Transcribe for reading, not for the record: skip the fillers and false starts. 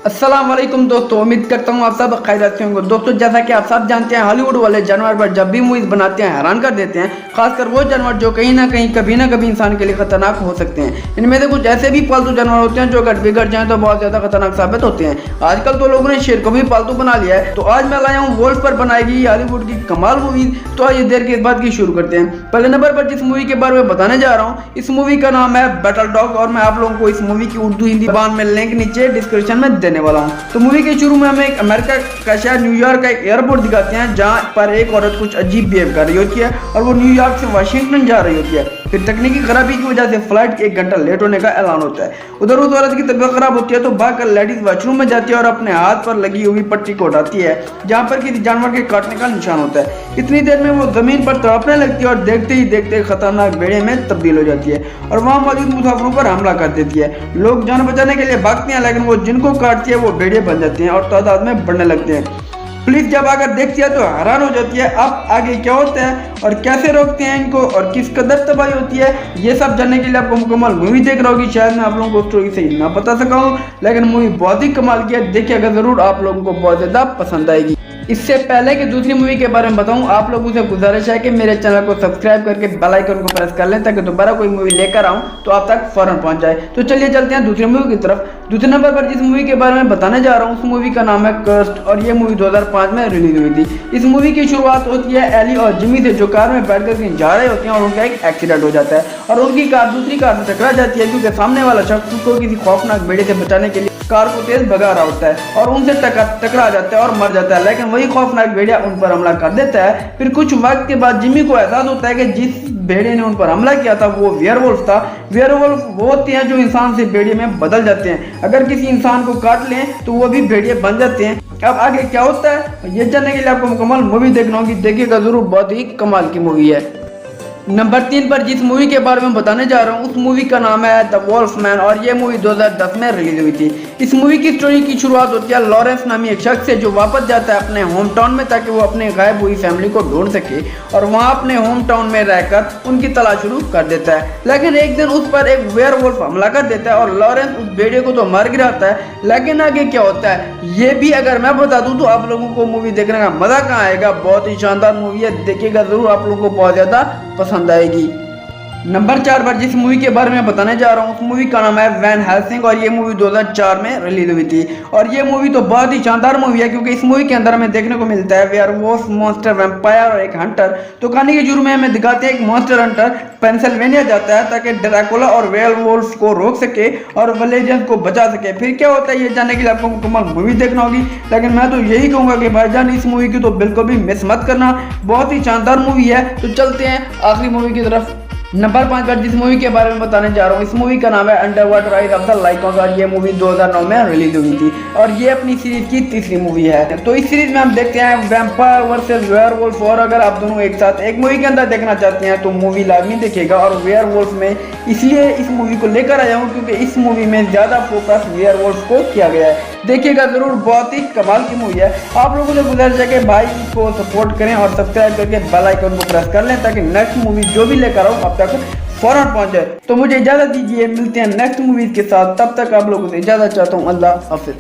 अस्सलाम वालेकुम दोस्तों, उम्मीद करता हूँ आप सब खैरियत से होंगे। दोस्तों, जैसा कि आप सब जानते हैं, हॉलीवुड वाले जानवर पर जब भी मूवीज बनाते हैं हैरान कर देते हैं। खासकर वो जानवर जो कहीं ना कहीं कभी ना कभी इंसान के लिए खतरनाक हो सकते हैं। इनमें से कुछ ऐसे भी पालतू जानवर होते हैं जो अगर बिगड़ जाएं तो बहुत ज्यादा खतरनाक साबित होते हैं। आजकल तो लोगों ने शेर को भी पालतू बना लिया है। तो आज मैं लाया हूँ वोल्फ पर बनाई गई हॉलीवुड की कमाल मूवी। तो आइए देर के बाद की शुरू करते हैं। पहले नंबर पर जिस मूवी के बारे में बताने जा रहा हूँ, इस मूवी का नाम है बैटल डॉग और मैं आप लोगों को इस मूवी की उर्दू हिंदी जबान में लिंक नीचे डिस्क्रिप्शन में देने वाला हूँ। तो मूवी के शुरू में हमें एक अमेरिका का शहर न्यूयॉर्क का एक एयरपोर्ट दिखाते हैं जहां पर एक औरत कुछ अजीब बिहेव कर रही होती है और वो न्यूयॉर्क से वाशिंगटन जा रही होती है। फिर तकनीकी खराबी की वजह से फ्लाइट के 1 घंटा लेट होने का ऐलान होता है। उधर उस औरत की तबीयत खराब होती है तो भागकर लेडीज वॉशरूम में जाती है और अपने हाथ पर लगी हुई पट्टी को उठाती है जहां पर किसी जानवर के काटने का निशान होता है। इतनी देर में वो जमीन पर तड़पने लगती है और देखते ही देखते खतरनाक भेड़िए में तब्दील हो जाती है और वहां मौजूद मुसाफिरों पर हमला कर देती है। लोग जान बचाने के लिए भागते हैं लेकिन वो जिनको काटती है वो भेड़िए बन जाते हैं और तादाद में बढ़ने लगते हैं। पुलिस जब आकर देखती है तो हैरान हो जाती है। अब आगे क्या होता है और कैसे रोकते हैं इनको और किस कदर तबाही होती है, ये सब जानने के लिए आपको मुकम्मल मूवी देख रहा होगी। शायद मैं आप लोगों को स्टोरी सही ना बता सका हूँ, लेकिन मूवी बहुत ही कमाल की है। देखिएगा जरूर, आप लोगों को बहुत ज्यादा पसंद आएगी। इससे पहले कि दूसरी मूवी के बारे में बताऊं, आप लोगों से गुजारिश है कि मेरे चैनल को सब्सक्राइब करके बेल आइकन को प्रेस कर लें ताकि दोबारा कोई मूवी लेकर आऊं तो आप तक फौरन पहुंच जाए। तो चलिए चलते हैं दूसरी मूवी की तरफ। दूसरे नंबर पर जिस मूवी के बारे में बताने जा रहा हूं, उस मूवी का नाम है कर्स्ड और ये मूवी 2005 में रिलीज हुई थी। इस मूवी की शुरुआत होती है एली और जिमी से, जो कार में बैठकर कहीं जा रहे होते हैं और उनका एक एक्सीडेंट हो जाता है और उनकी कार दूसरी कार से टकरा जाती है क्योंकि सामने वाला शख्स उसको किसी खौफनाक भेड़िए से बचाने के लिए कार को तेज भगा रहा होता है और उनसे टकरा जाता है और मर जाता है। लेकिन वही खौफनाक भेड़िया उन पर हमला कर देता है। फिर कुछ वक्त के बाद जिमी को एहसास होता है कि जिस भेड़िए ने उन पर हमला किया था वो वेयरवुल्फ था। वेयरवुल्फ वो होते हैं जो इंसान से भेड़िए में बदल जाते हैं। अगर किसी इंसान को काट लें तो वो भी भेड़िए बन जाते हैं। अब आगे क्या होता है ये जानने के लिए आपको मुकम्मल मूवी देखना होगी। देखिएगा जरूर, बहुत ही कमाल की मूवी है। नंबर 3 पर जिस मूवी के बारे में बताने जा रहा हूँ, उस मूवी का नाम है द वॉल्फ मैन और ये मूवी 2010 में रिलीज हुई थी। इस मूवी की स्टोरी की शुरुआत होती है लॉरेंस नामी एक शख्स से जो वापस जाता है अपने होम टाउन में ताकि वो अपने गायब हुई फैमिली को ढूंढ सके और वहाँ अपने होम टाउन में रहकर उनकी तलाश शुरू कर देता है। लेकिन एक दिन उस पर एक वेयरवुल्फ हमला कर देता है और लॉरेंस उस भेड़िए को तो मार गिराता है। लेकिन आगे क्या होता है ये भी अगर मैं बता दूं तो आप लोगों को मूवी देखने का मजा कहाँ आएगा। बहुत ही शानदार मूवी है, देखिएगा जरूर, आप लोगों को बहुत ज्यादा पसंद आएगी। नंबर 4 पर जिस मूवी के बारे में बताने जा रहा हूँ, उस मूवी का नाम है वैन हेल्सिंग और ये मूवी 2004 में रिलीज हुई थी। और ये मूवी तो बहुत ही शानदार मूवी है क्योंकि इस मूवी के अंदर हमें देखने को मिलता है वेयरवुल्फ, मॉन्स्टर, वैम्पायर और एक हंटर। तो कहानी के शुरू में हमें दिखाते हैं एक मॉन्स्टर हंटर पेंसिल्वेनिया जाता है ताकि ड्रैकुला और वेयरवुल्फ को रोक सके और विलेजर्स को बचा सके। फिर क्या होता है ये जानने के लिए आपको मुकम्मल मूवी देखना होगी, लेकिन मैं तो यही कहूँगा कि भाईजान इस मूवी की तो बिल्कुल भी मिस मत करना, बहुत ही शानदार मूवी है। तो चलते हैं आखिरी मूवी की तरफ। नंबर 5 पर जिस मूवी के बारे में बताने जा रहा हूँ, इस मूवी का नाम है underworld rise of the lichens और ये मूवी 2009 में रिलीज हुई थी और ये अपनी सीरीज की तीसरी मूवी है। तो इस सीरीज में हम देखते हैं वैम्पायर वर्सेस वेयरवुल्फ और अगर आप दोनों एक साथ एक मूवी के अंदर देखना चाहते हैं तो मूवी लाजमी देखिएगा। और वेयरवुल्फ में इसलिए इस मूवी को लेकर आया हूँ क्योंकि इस मूवी में ज्यादा फोकस वेयरवुल्फ को किया गया है। देखिएगा जरूर, बहुत ही कमाल की मूवी है। आप लोगों से गुजारिश है कि भाई को सपोर्ट करें और सब्सक्राइब करके बेल आइकन को प्रेस कर लें ताकि नेक्स्ट मूवी जो भी लेकर आऊँ आप तक फौरन पहुंच जाए। तो मुझे इजाजत दीजिए, मिलते हैं नेक्स्ट मूवीज के साथ। तब तक आप लोगों से इजाजत चाहता हूँ। अल्लाह हाफिज।